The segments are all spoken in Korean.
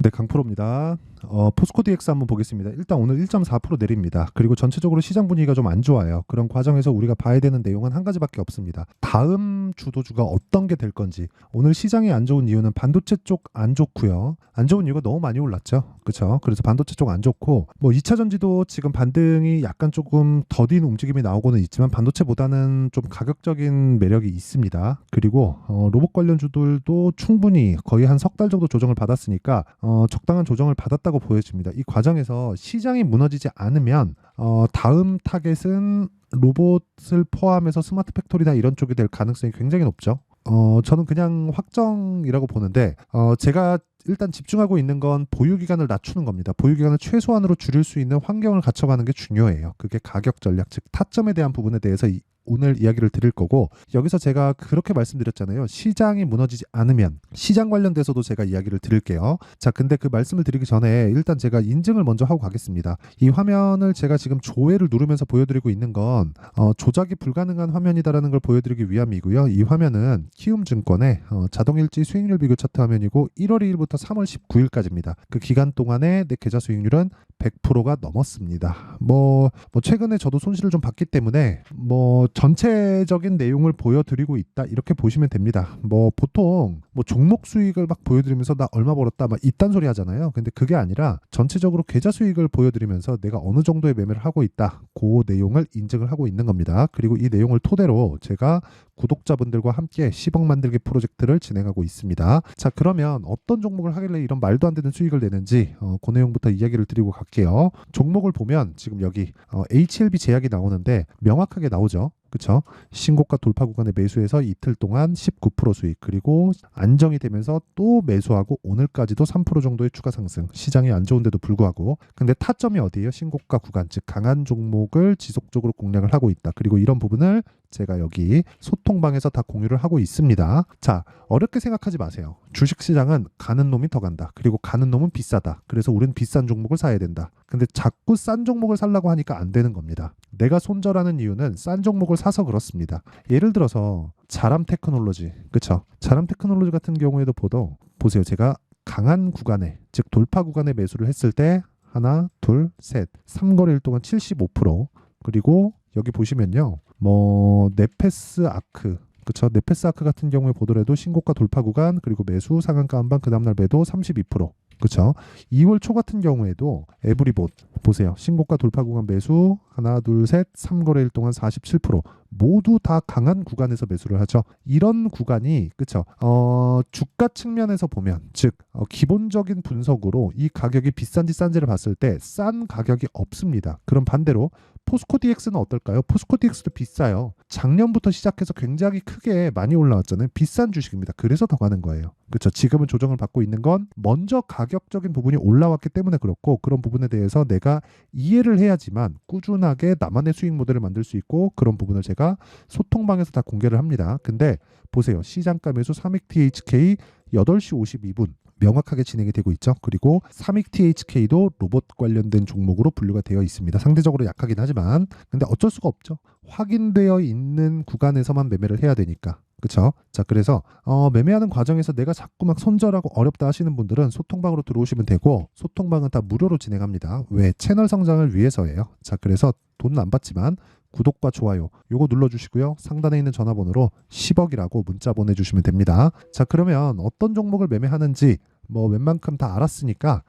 네, 강프로입니다. 포스코 DX 한번 보겠습니다. 일단 오늘 1.4% 내립니다. 그리고 전체적으로 시장 분위기가 좀 안 좋아요. 그런 과정에서 우리가 봐야 되는 내용은 한 가지밖에 없습니다. 다음 주도주가 어떤 게 될 건지. 오늘 시장이 안 좋은 이유는 반도체 쪽 안 좋고요. 안 좋은 이유가 너무 많이 올랐죠. 그렇죠? 그래서 반도체 쪽 안 좋고, 뭐 2차 전지도 지금 반등이 약간 조금 더딘 움직임이 나오고는 있지만 반도체보다는 좀 가격적인 매력이 있습니다. 그리고 로봇 관련주들도 충분히 거의 한 석 달 정도 조정을 받았으니까 적당한 조정을 받았다고 보여집니다. 이 과정에서 시장이 무너지지 않으면 다음 타겟은 로봇을 포함해서 스마트 팩토리나 이런 쪽이 될 가능성이 굉장히 높죠. 저는 그냥 확정이라고 보는데, 제가 일단 집중하고 있는 건 보유 기간을 낮추는 겁니다. 보유 기간을 최소한으로 줄일 수 있는 환경을 갖춰가는 게 중요해요. 그게 가격 전략, 즉 타점에 대한 부분에 대해서 오늘 이야기를 드릴 거고, 여기서 제가 그렇게 말씀드렸잖아요. 시장이 무너지지 않으면, 시장 관련돼서도 제가 이야기를 드릴게요. 자, 근데 그 말씀을 드리기 전에 일단 제가 인증을 먼저 하고 가겠습니다. 이 화면을 제가 지금 조회를 누르면서 보여드리고 있는 건 조작이 불가능한 화면이다라는 걸 보여드리기 위함이고요. 이 화면은 키움증권의 자동일지 수익률 비교 차트 화면이고 1월 2일부터 3월 19일까지입니다. 그 기간 동안에 내 계좌 수익률은 100%가 넘었습니다. 최근에 저도 손실을 좀 봤기 때문에 전체적인 내용을 보여드리고 있다 이렇게 보시면 됩니다. 보통 종목 수익을 막 보여드리면서 나 얼마 벌었다 막 이딴 소리 하잖아요. 근데 그게 아니라 전체적으로 계좌 수익을 보여드리면서 내가 어느 정도의 매매를 하고 있다, 그 내용을 인증을 하고 있는 겁니다. 그리고 이 내용을 토대로 제가 구독자분들과 함께 10억 만들기 프로젝트를 진행하고 있습니다. 자, 그러면 어떤 종목을 하길래 이런 말도 안 되는 수익을 내는지 그 내용부터 이야기를 드리고 갈게요. 종목을 보면 지금 여기 HLB 제약이 나오는데 명확하게 나오죠. 그쵸? 신고가 돌파 구간에 매수해서 이틀 동안 19% 수익, 그리고 안정이 되면서 또 매수하고 오늘까지도 3% 정도의 추가 상승. 시장이 안 좋은데도 불구하고. 근데 타점이 어디예요? 신고가 구간, 즉 강한 종목을 지속적으로 공략을 하고 있다. 그리고 이런 부분을 제가 여기 소통방에서 다 공유를 하고 있습니다. 자, 어렵게 생각하지 마세요. 주식시장은 가는 놈이 더 간다. 그리고 가는 놈은 비싸다. 그래서 우린 비싼 종목을 사야 된다. 근데 자꾸 싼 종목을 살라고 하니까 안 되는 겁니다. 내가 손절하는 이유는 싼 종목을 사서 그렇습니다. 예를 들어서 자람 테크놀로지, 그쵸? 자람 테크놀로지 같은 경우에도 보세요. 제가 강한 구간에, 즉 돌파 구간에 매수를 했을 때 하나, 둘, 셋, 3거래일 동안 75%, 그리고 여기 보시면요, 네페스 아크, 그쵸? 네페스 아크 같은 경우에 보더라도 신고가 돌파 구간, 그리고 매수 상한가 한방, 그 다음날 매도 32%. 그쵸? 2월 초 같은 경우에도 에브리봇 보세요. 신고가 돌파 구간 매수 하나, 둘, 셋, 3거래일 동안 47%. 모두 다 강한 구간에서 매수를 하죠. 이런 구간이, 그쵸? 주가 측면에서 보면, 즉 기본적인 분석으로 이 가격이 비싼지 싼지를 봤을 때 싼 가격이 없습니다. 그럼 반대로 포스코 DX는 어떨까요? 포스코 DX도 비싸요. 작년부터 시작해서 굉장히 크게 많이 올라왔잖아요. 비싼 주식입니다. 그래서 더 가는 거예요. 그렇죠. 지금은 조정을 받고 있는 건 먼저 가격적인 부분이 올라왔기 때문에 그렇고, 그런 부분에 대해서 내가 이해를 해야지만 꾸준하게 나만의 수익 모델을 만들 수 있고, 그런 부분을 제가 소통방에서 다 공개를 합니다. 근데 보세요. 시장가 매수 3익 THK 8시 52분 명확하게 진행이 되고 있죠. 그리고 3익 THK도 로봇 관련된 종목으로 분류가 되어 있습니다. 상대적으로 약하긴 하지만, 근데 어쩔 수가 없죠. 확인되어 있는 구간에서만 매매를 해야 되니까. 그쵸? 자, 그래서 매매하는 과정에서 내가 자꾸 막 손절하고 어렵다 하시는 분들은 소통방으로 들어오시면 되고, 소통방은 다 무료로 진행합니다. 왜? 채널 성장을 위해서예요. 자, 그래서 돈은 안 받지만 구독과 좋아요 요거 눌러주시고요. 상단에 있는 전화번호로 10억이라고 문자 보내주시면 됩니다. 자, 그러면 어떤 종목을 매매하는지 웬만큼 다 알았으니까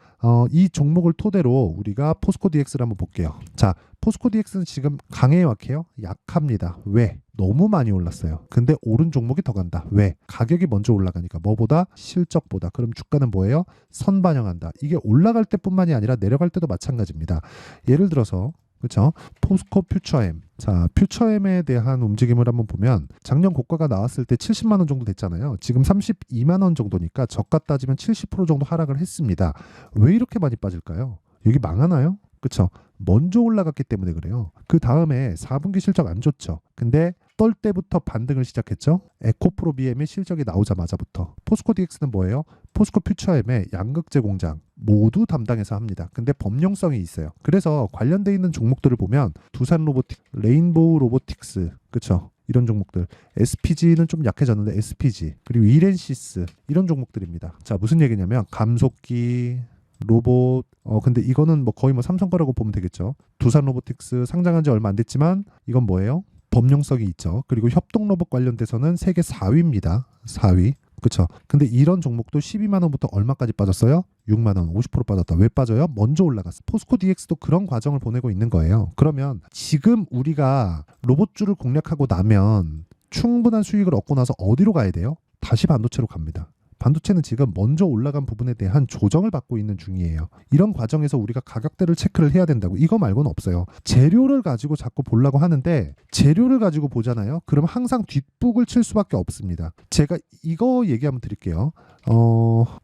이 종목을 토대로 우리가 포스코 DX를 한번 볼게요. 자, 포스코 DX는 지금 강해요, 약해요? 약합니다. 왜? 너무 많이 올랐어요. 근데 오른 종목이 더 간다. 왜? 가격이 먼저 올라가니까. 뭐보다? 실적보다. 그럼 주가는 뭐예요? 선반영한다. 이게 올라갈 때뿐만이 아니라 내려갈 때도 마찬가지입니다. 예를 들어서, 그렇죠? 포스코 퓨처엠. 자, 퓨처엠에 대한 움직임을 한번 보면 작년 고가가 나왔을 때 70만 원 정도 됐잖아요. 지금 32만 원 정도니까 저가 따지면 70% 정도 하락을 했습니다. 왜 이렇게 많이 빠질까요? 여기 망하나요? 그렇죠? 먼저 올라갔기 때문에 그래요. 그 다음에 4분기 실적 안 좋죠. 근데 어떨 때부터 반등을 시작했죠? 에코프로 BM의 실적이 나오자마자부터. 포스코 DX는 뭐예요? 포스코 퓨처엠의 양극재 공장 모두 담당해서 합니다. 근데 범용성이 있어요. 그래서 관련돼 있는 종목들을 보면 두산 로보틱, 레인보우 로보틱스, 그쵸? 이런 종목들. SPG는 좀 약해졌는데 SPG, 그리고 이렌시스, 이런 종목들입니다. 자, 무슨 얘기냐면 감속기, 로봇, 근데 이거는 뭐 거의 뭐 삼성 거라고 보면 되겠죠. 두산 로보틱스 상장한 지 얼마 안 됐지만 이건 뭐예요? 범용성이 있죠. 그리고 협동 로봇 관련돼서는 세계 4위입니다. 4위. 그쵸. 근데 이런 종목도 12만 원부터 얼마까지 빠졌어요? 6만 원, 50% 빠졌다. 왜 빠져요? 먼저 올라갔어. 포스코 DX도 그런 과정을 보내고 있는 거예요. 그러면 지금 우리가 로봇주를 공략하고 나면 충분한 수익을 얻고 나서 어디로 가야 돼요? 다시 반도체로 갑니다. 반도체는 지금 먼저 올라간 부분에 대한 조정을 받고 있는 중이에요. 이런 과정에서 우리가 가격대를 체크를 해야 된다고. 이거 말고는 없어요. 재료를 가지고 자꾸 보려고 하는데 재료를 가지고 보잖아요. 그럼 항상 뒷북을 칠 수밖에 없습니다. 제가 이거 얘기 한번 드릴게요.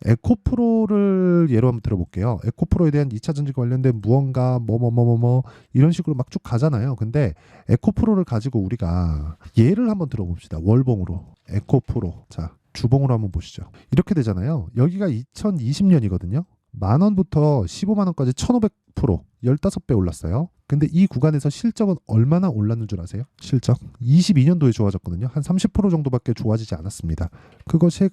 에코프로를 예로 한번 들어볼게요. 에코프로에 대한 2차 전지 관련된 무언가 이런 식으로 막 쭉 가잖아요. 근데 에코프로를 가지고 우리가 예를 한번 들어봅시다. 월봉으로 에코프로. 자, 주봉으로 한번 보시죠. 이렇게 되잖아요. 여기가 2020년이거든요. 만 원부터 15만 원까지 1500%, 15배 올랐어요. 근데 이 구간에서 실적은 얼마나 올랐는 줄 아세요? 실적 22년도에 좋아졌거든요. 한 30% 정도밖에 좋아지지 않았습니다. 그것이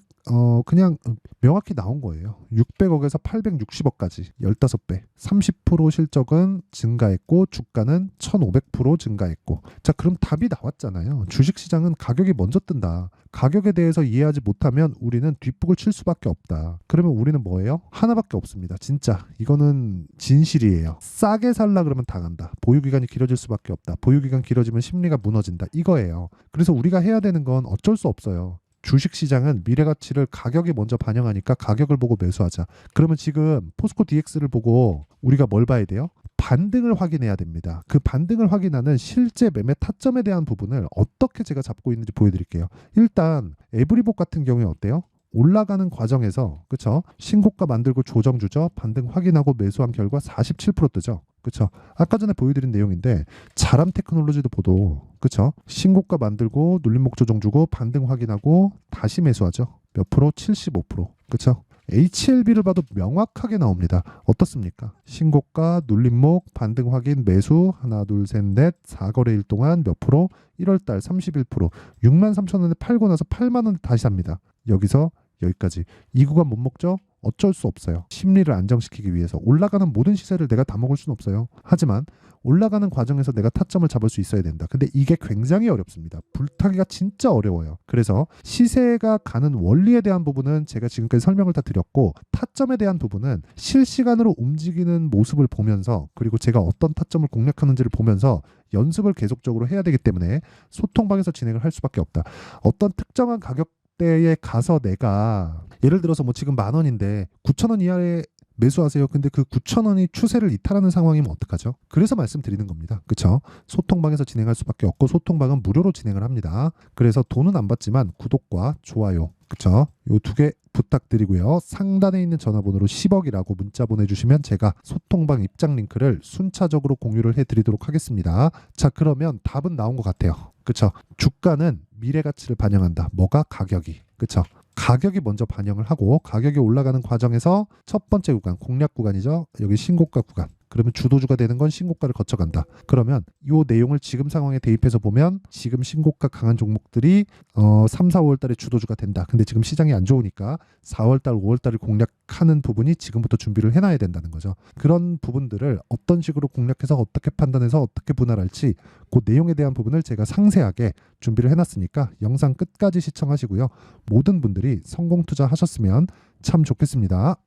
그냥 명확히 나온 거예요. 600억에서 860억까지 15배, 30% 실적은 증가했고 주가는 1500% 증가했고. 자, 그럼 답이 나왔잖아요. 주식시장은 가격이 먼저 뜬다. 가격에 대해서 이해하지 못하면 우리는 뒷북을 칠 수밖에 없다. 그러면 우리는 뭐예요? 하나밖에 없습니다. 진짜 이거는 진실이에요. 싸게 살라 그러면 당한다. 보유기간이 길어질 수밖에 없다. 보유기간 길어지면 심리가 무너진다. 이거예요. 그래서 우리가 해야 되는 건 어쩔 수 없어요. 주식시장은 미래가치를 가격이 먼저 반영하니까 가격을 보고 매수하자. 그러면 지금 포스코 DX를 보고 우리가 뭘 봐야 돼요? 반등을 확인해야 됩니다. 그 반등을 확인하는 실제 매매 타점에 대한 부분을 어떻게 제가 잡고 있는지 보여드릴게요. 일단 에브리봇 같은 경우에 어때요? 올라가는 과정에서, 그쵸? 신고가 만들고 조정 주죠. 반등 확인하고 매수한 결과 47% 뜨죠. 그쵸? 아까 전에 보여드린 내용인데 자람 테크놀로지도 보도, 그쵸? 신고가 만들고 눌림목 조정 주고 반등 확인하고 다시 매수하죠. 몇 프로? 75%. 그쵸? HLB를 봐도 명확하게 나옵니다. 어떻습니까? 신고가, 눌림목, 반등 확인, 매수 하나, 둘, 셋, 넷 4거래일 동안 몇 프로? 1월달 31%. 6만 3천 원에 팔고 나서 8만 원에 다시 삽니다. 여기서 여기까지. 이 구간 못 먹죠? 어쩔 수 없어요. 심리를 안정시키기 위해서 올라가는 모든 시세를 내가 다 먹을 수는 없어요. 하지만 올라가는 과정에서 내가 타점을 잡을 수 있어야 된다. 근데 이게 굉장히 어렵습니다. 불타기가 진짜 어려워요. 그래서 시세가 가는 원리에 대한 부분은 제가 지금까지 설명을 다 드렸고, 타점에 대한 부분은 실시간으로 움직이는 모습을 보면서, 그리고 제가 어떤 타점을 공략하는지를 보면서 연습을 계속적으로 해야 되기 때문에 소통방에서 진행을 할 수밖에 없다. 어떤 특정한 가격대에 가서 내가 예를 들어서 뭐 지금 만 원인데 9천 원 이하에 매수하세요. 근데 그 9천 원이 추세를 이탈하는 상황이면 어떡하죠? 그래서 말씀드리는 겁니다. 그쵸? 소통방에서 진행할 수밖에 없고, 소통방은 무료로 진행을 합니다. 그래서 돈은 안 받지만 구독과 좋아요, 그쵸? 요 두 개 부탁드리고요. 상단에 있는 전화번호로 10억이라고 문자 보내주시면 제가 소통방 입장 링크를 순차적으로 공유를 해드리도록 하겠습니다. 자, 그러면 답은 나온 것 같아요. 그쵸? 주가는 미래가치를 반영한다. 뭐가? 가격이. 그쵸? 가격이 먼저 반영을 하고, 가격이 올라가는 과정에서 첫 번째 구간, 공략 구간이죠. 여기 신고가 구간. 그러면 주도주가 되는 건 신고가를 거쳐간다. 그러면 이 내용을 지금 상황에 대입해서 보면 지금 신고가 강한 종목들이 3, 4월 달에 주도주가 된다. 근데 지금 시장이 안 좋으니까 4월 달, 5월 달을 공략하는 부분이 지금부터 준비를 해놔야 된다는 거죠. 그런 부분들을 어떤 식으로 공략해서 어떻게 판단해서 어떻게 분할할지, 그 내용에 대한 부분을 제가 상세하게 준비를 해놨으니까 영상 끝까지 시청하시고요. 모든 분들이 성공 투자하셨으면 참 좋겠습니다.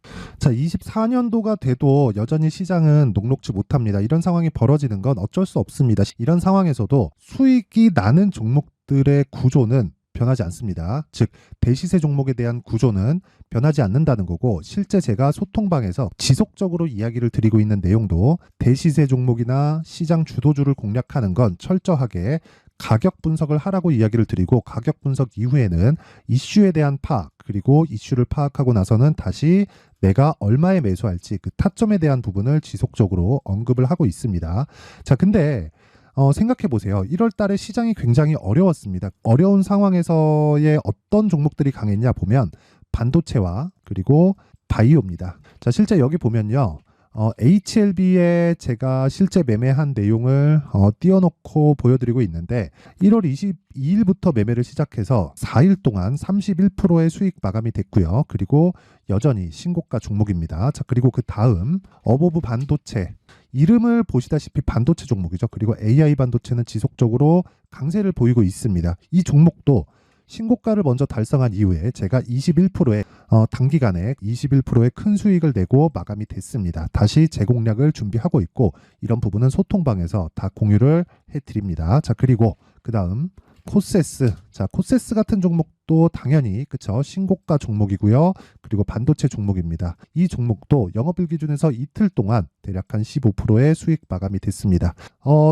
자, 24년도가 돼도 여전히 시장은 녹록지 못합니다. 이런 상황이 벌어지는 건 어쩔 수 없습니다. 이런 상황에서도 수익이 나는 종목들의 구조는 변하지 않습니다. 즉, 대시세 종목에 대한 구조는 변하지 않는다는 거고, 실제 제가 소통방에서 지속적으로 이야기를 드리고 있는 내용도 대시세 종목이나 시장 주도주를 공략하는 건 철저하게 가격 분석을 하라고 이야기를 드리고, 가격 분석 이후에는 이슈에 대한 파악, 그리고 이슈를 파악하고 나서는 다시 내가 얼마에 매수할지 그 타점에 대한 부분을 지속적으로 언급을 하고 있습니다. 자, 근데 생각해 보세요. 1월 달에 시장이 굉장히 어려웠습니다. 어려운 상황에서의 어떤 종목들이 강했냐 보면 반도체와 그리고 바이오입니다. 자, 실제 여기 보면요. HLB에 제가 실제 매매한 내용을 띄워놓고 보여드리고 있는데 1월 22일부터 매매를 시작해서 4일 동안 31%의 수익 마감이 됐고요. 그리고 여전히 신고가 종목입니다. 자, 그리고 그 다음 어보브 반도체, 이름을 보시다시피 반도체 종목이죠. 그리고 AI 반도체는 지속적으로 강세를 보이고 있습니다. 이 종목도 신고가를 먼저 달성한 이후에 제가 21%의 단기간에 21%의 큰 수익을 내고 마감이 됐습니다. 다시 재공략을 준비하고 있고 이런 부분은 소통방에서 다 공유를 해드립니다. 자, 그리고 그 다음 코세스. 자, 코세스 같은 종목도 당연히 그쵸, 신고가 종목이고요. 그리고 반도체 종목입니다. 이 종목도 영업일 기준에서 이틀 동안 대략 한 15%의 수익 마감이 됐습니다.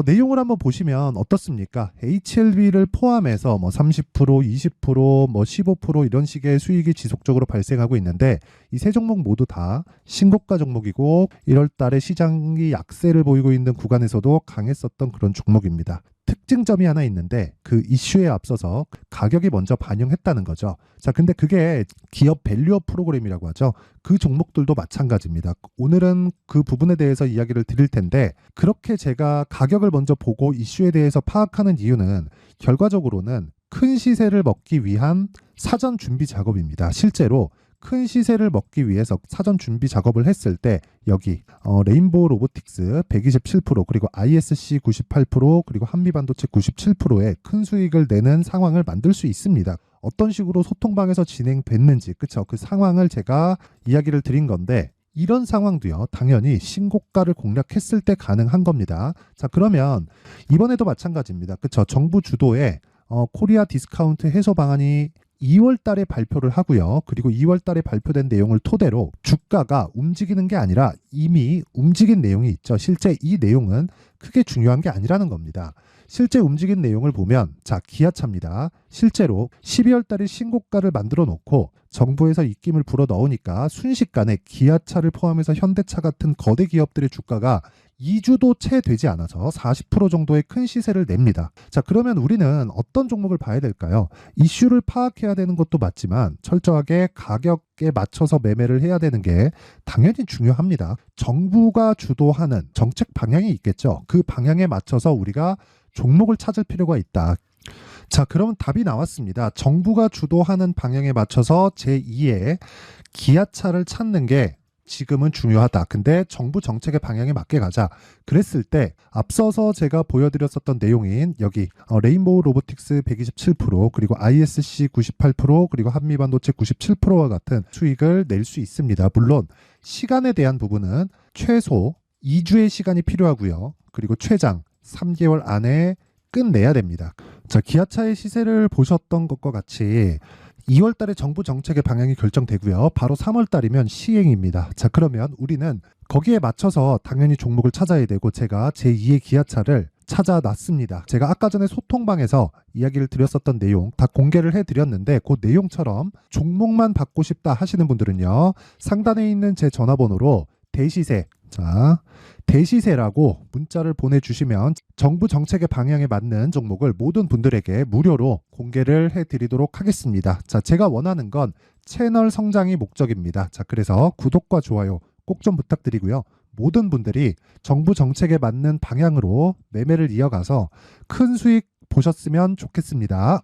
내용을 한번 보시면 어떻습니까? HLB를 포함해서 뭐 30%, 20%, 뭐 15% 이런 식의 수익이 지속적으로 발생하고 있는데 이 세 종목 모두 다 신고가 종목이고 1월 달에 시장이 약세를 보이고 있는 구간에서도 강했었던 그런 종목입니다. 특징점이 하나 있는데 그 이슈에 앞서서 가격이 먼저 반영했다는 거죠. 자, 근데 그게 기업 밸류업 프로그램이라고 하죠. 그 종목들도 마찬가지입니다. 오늘은 그 부분에 대해서 이야기를 드릴 텐데 그렇게 제가 가격을 먼저 보고 이슈에 대해서 파악하는 이유는 결과적으로는 큰 시세를 먹기 위한 사전 준비 작업입니다. 실제로 큰 시세를 먹기 위해서 사전 준비 작업을 했을 때 여기 레인보우 로보틱스 127% 그리고 ISC 98% 그리고 한미반도체 97%의 큰 수익을 내는 상황을 만들 수 있습니다. 어떤 식으로 소통방에서 진행됐는지 그쵸, 그 상황을 제가 이야기를 드린 건데 이런 상황도요 당연히 신고가를 공략했을 때 가능한 겁니다. 자, 그러면 이번에도 마찬가지입니다. 그쵸, 정부 주도의 코리아 디스카운트 해소 방안이 2월 달에 발표를 하고요. 그리고 2월 달에 발표된 내용을 토대로 주가가 움직이는 게 아니라 이미 움직인 내용이 있죠. 실제 이 내용은 크게 중요한 게 아니라는 겁니다. 실제 움직인 내용을 보면 자, 기아차입니다. 실제로 12월 달에 신고가를 만들어 놓고 정부에서 입김을 불어 넣으니까 순식간에 기아차를 포함해서 현대차 같은 거대 기업들의 주가가 2주도 채 되지 않아서 40% 정도의 큰 시세를 냅니다. 자, 그러면 우리는 어떤 종목을 봐야 될까요? 이슈를 파악해야 되는 것도 맞지만 철저하게 가격에 맞춰서 매매를 해야 되는 게 당연히 중요합니다. 정부가 주도하는 정책 방향이 있겠죠. 그 방향에 맞춰서 우리가 종목을 찾을 필요가 있다. 자, 그러면 답이 나왔습니다. 정부가 주도하는 방향에 맞춰서 제2의 기아차를 찾는 게 지금은 중요하다. 근데 정부 정책의 방향에 맞게 가자. 그랬을 때 앞서서 제가 보여드렸었던 내용인 여기 레인보우 로보틱스 127% 그리고 ISC 98% 그리고 한미반도체 97%와 같은 수익을 낼 수 있습니다. 물론 시간에 대한 부분은 최소 2주의 시간이 필요하고요. 그리고 최장 3개월 안에 끝내야 됩니다. 자, 기아차의 시세를 보셨던 것과 같이 2월 달에 정부 정책의 방향이 결정되고요. 바로 3월 달이면 시행입니다. 자, 그러면 우리는 거기에 맞춰서 당연히 종목을 찾아야 되고 제가 제2의 기아차를 찾아놨습니다. 제가 아까 전에 소통방에서 이야기를 드렸었던 내용 다 공개를 해드렸는데 그 내용처럼 종목만 받고 싶다 하시는 분들은요. 상단에 있는 제 전화번호로 대시세, 자, 대시세라고 문자를 보내주시면 정부 정책의 방향에 맞는 종목을 모든 분들에게 무료로 공개를 해드리도록 하겠습니다. 자, 제가 원하는 건 채널 성장이 목적입니다. 자, 그래서 구독과 좋아요 꼭 좀 부탁드리고요. 모든 분들이 정부 정책에 맞는 방향으로 매매를 이어가서 큰 수익 보셨으면 좋겠습니다.